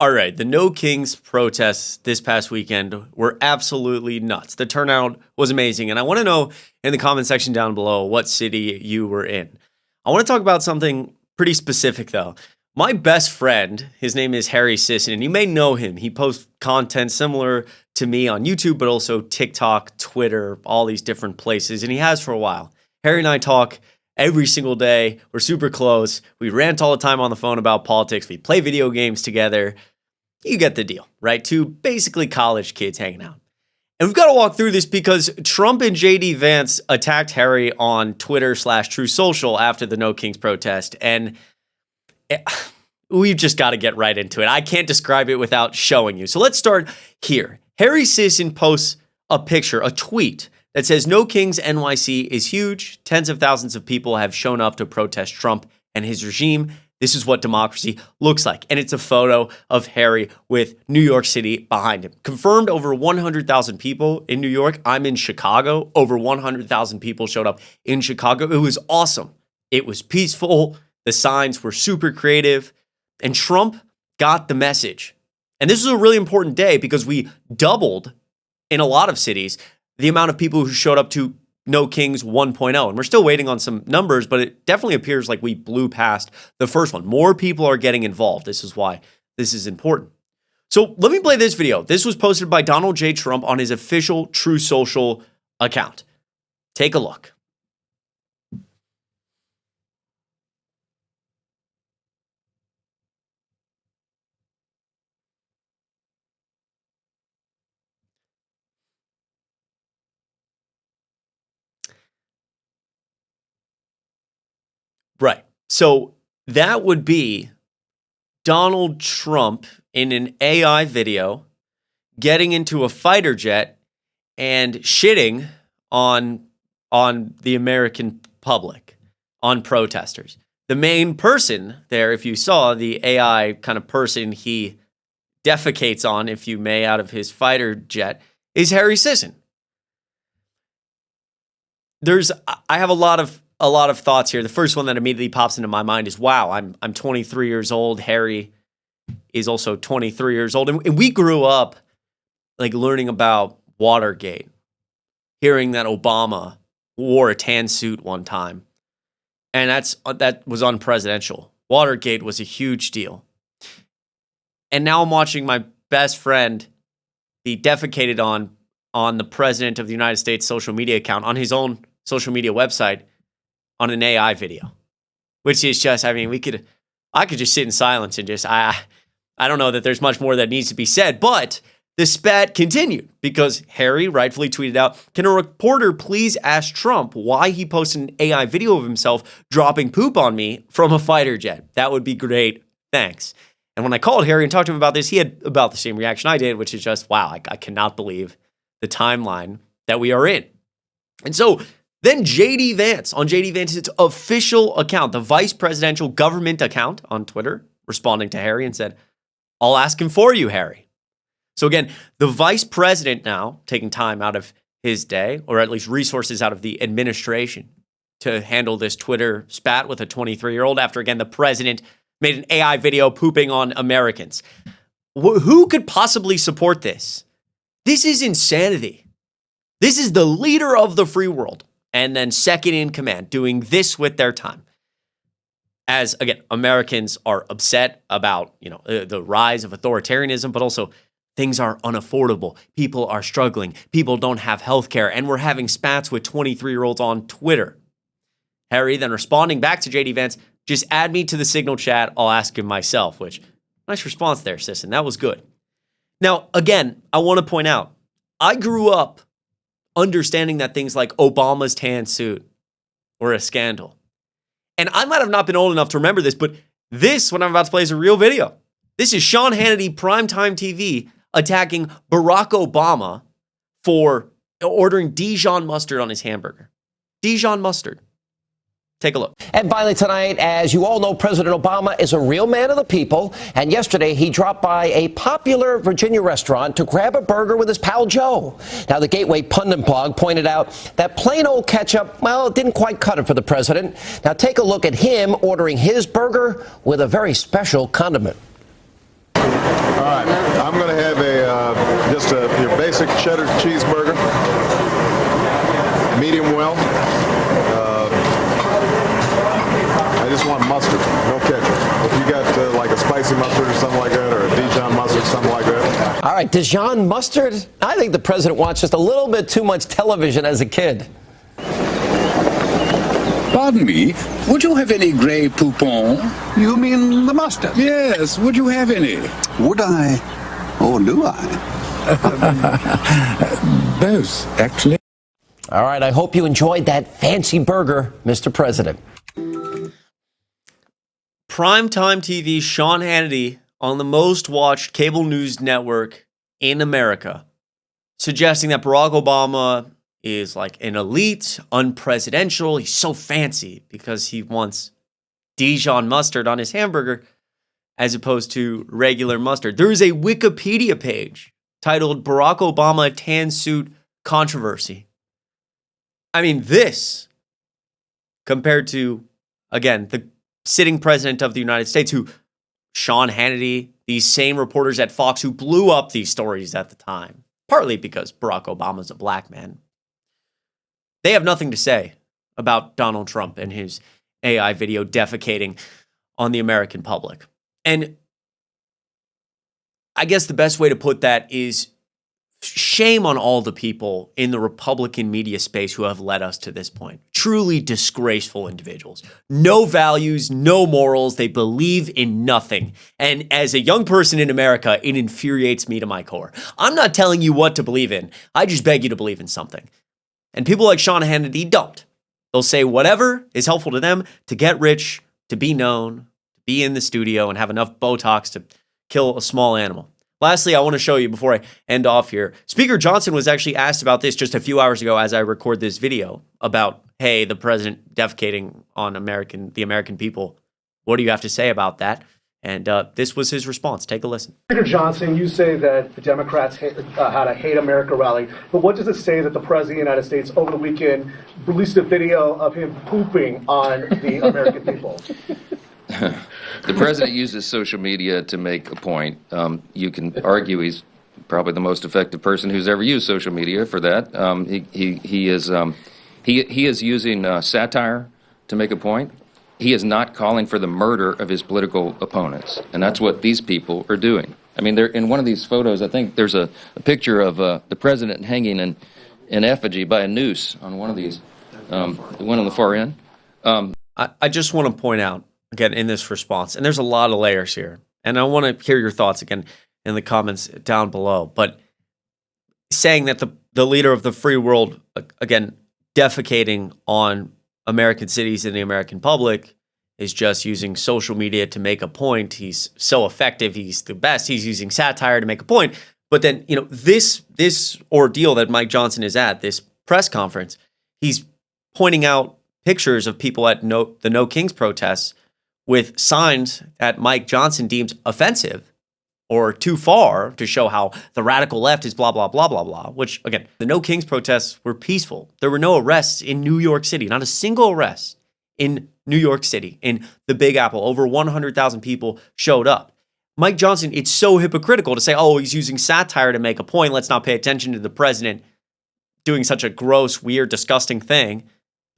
All right, the No Kings protests this past weekend were absolutely nuts. The turnout was amazing, and I want to know in the comment section down below what city you were in. I want to talk about something pretty specific, though. My best friend, his name is Harry Sisson, and you may know him. He posts content similar to me on YouTube, but also TikTok, Twitter, all these different places, and he has for a while. Harry and I talk every single day. We're super close. We rant all the time on the phone about politics. We play video games together. You get the deal, right? Two basically college kids hanging out. And we've got to walk through this because Trump and JD Vance attacked Harry on Twitter/True Social after the No Kings protest. And we've just got to get right into it. I can't describe it without showing you. So let's start here. Harry Sisson posts a picture, a tweet that says, "No Kings NYC is huge. Tens of thousands of people have shown up to protest Trump and his regime. This is what democracy looks like." And it's a photo of Harry with New York City behind him. Confirmed over 100,000 people in New York. I'm in Chicago. Over 100,000 people showed up in Chicago. It was awesome. It was peaceful. The signs were super creative. And Trump got the message. And this was a really important day because we doubled in a lot of cities the amount of people who showed up to No Kings 1.0. And we're still waiting on some numbers, but it definitely appears like we blew past the first one. More people are getting involved. This is why this is important. So let me play this video. This was posted by Donald J. Trump on his official True Social account. Take a look. Right. So that would be Donald Trump in an AI video getting into a fighter jet and shitting on the American public, on protesters. The main person there, if you saw the AI kind of person he defecates on, if you may, out of his fighter jet, is Harry Sisson. I have a lot of thoughts here. The first one that immediately pops into my mind is, wow, I'm 23 years old. Harry is also 23 years old. And we grew up like learning about Watergate, hearing that Obama wore a tan suit one time. And that was unpresidential. Watergate was a huge deal. And now I'm watching my best friend be defecated on the president of the United States social media account, on his own social media website, on an AI video, which is just, I mean, I could just sit in silence and just, I don't know that there's much more that needs to be said, but the spat continued because Harry rightfully tweeted out, "Can a reporter please ask Trump why he posted an AI video of himself dropping poop on me from a fighter jet? That would be great. Thanks." And when I called Harry and talked to him about this, he had about the same reaction I did, which is just, wow, I cannot believe the timeline that we are in. And so then JD Vance, on JD Vance's official account, the vice presidential government account on Twitter, responding to Harry and said, "I'll ask him for you, Harry." So again, the vice president now taking time out of his day, or at least resources out of the administration, to handle this Twitter spat with a 23-year-old after, again, the president made an AI video pooping on Americans. Who could possibly support this? This is insanity. This is the leader of the free world, and then second in command, doing this with their time. As, again, Americans are upset about, the rise of authoritarianism, but also things are unaffordable. People are struggling. People don't have health care, and we're having spats with 23-year-olds on Twitter. Harry then responding back to JD Vance, "Just add me to the Signal chat. I'll ask him myself," which, nice response there, Sisson. That was good. Now, again, I want to point out, I grew up understanding that things like Obama's tan suit were a scandal. And I might have not been old enough to remember this, but this, what I'm about to play, is a real video. This is Sean Hannity, primetime TV, attacking Barack Obama for ordering Dijon mustard on his hamburger. Dijon mustard. Take a look. And finally tonight, as you all know, President Obama is a real man of the people. And yesterday, he dropped by a popular Virginia restaurant to grab a burger with his pal Joe. Now, the Gateway Pundit blog pointed out that plain old ketchup, well, it didn't quite cut it for the president. Now, take a look at him ordering his burger with a very special condiment. All right, I'm going to have just your basic cheddar cheeseburger, medium well. I just want mustard, no ketchup. If you got like a spicy mustard or something like that, or a Dijon mustard, something like that. All right, Dijon mustard? I think the president watched just a little bit too much television as a kid. Pardon me, would you have any Grey Poupon? You mean the mustard? Yes, would you have any? Would I? Or do I? Both, actually. All right, I hope you enjoyed that fancy burger, Mr. President. Primetime TV, Sean Hannity on the most watched cable news network in America, suggesting that Barack Obama is like an elite, unpresidential. He's so fancy because he wants Dijon mustard on his hamburger as opposed to regular mustard. There is a Wikipedia page titled Barack Obama Tan Suit Controversy. I mean, this compared to, again, the sitting president of the United States, who Sean Hannity, these same reporters at Fox who blew up these stories at the time, partly because Barack Obama's a black man. They have nothing to say about Donald Trump and his AI video defecating on the American public. And I guess the best way to put that is shame on all the people in the Republican media space who have led us to this point. Truly disgraceful individuals. No values, no morals. They believe in nothing. And as a young person in America, it infuriates me to my core. I'm not telling you what to believe in. I just beg you to believe in something. And people like Sean Hannity don't. They'll say whatever is helpful to them to get rich, to be known, to be in the studio and have enough Botox to kill a small animal. Lastly, I want to show you before I end off here. Speaker Johnson was actually asked about this just a few hours ago as I record this video about, hey, the president defecating on the American people. What do you have to say about that? And this was his response. Take a listen. Speaker Johnson, you say that the Democrats had a Hate America rally, but what does it say that the President of the United States over the weekend released a video of him pooping on the American people? The president uses social media to make a point. You can argue he's probably the most effective person who's ever used social media for that. He is using satire to make a point. He is not calling for the murder of his political opponents, and that's what theyese people are doing. I mean, they're in one of these photos. I think there's a picture of the president hanging in effigy by a noose on one of these. The one on the far end. I just want to point out, again, in this response, and there's a lot of layers here, and I want to hear your thoughts again in the comments down below, but saying that the leader of the free world, again, defecating on American cities and the American public is just using social media to make a point. He's so effective. He's the best. He's using satire to make a point. But then, this ordeal that Mike Johnson is at, this press conference, he's pointing out pictures of people at the No Kings protests with signs that Mike Johnson deems offensive or too far to show how the radical left is blah, blah, blah, blah, blah, which, again, the No Kings protests were peaceful. There were no arrests in New York City, not a single arrest in New York City, in the Big Apple. Over 100,000 people showed up. Mike Johnson, it's so hypocritical to say, oh, he's using satire to make a point. Let's not pay attention to the president doing such a gross, weird, disgusting thing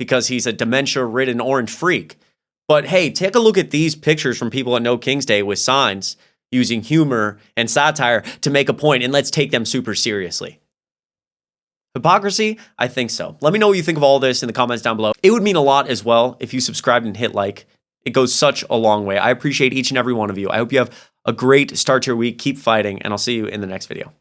because he's a dementia-ridden orange freak. But hey, take a look at these pictures from people at No King's Day with signs using humor and satire to make a point, and let's take them super seriously. Hypocrisy? I think so. Let me know what you think of all this in the comments down below. It would mean a lot as well if you subscribed and hit like. It goes such a long way. I appreciate each and every one of you. I hope you have a great start to your week. Keep fighting, and I'll see you in the next video.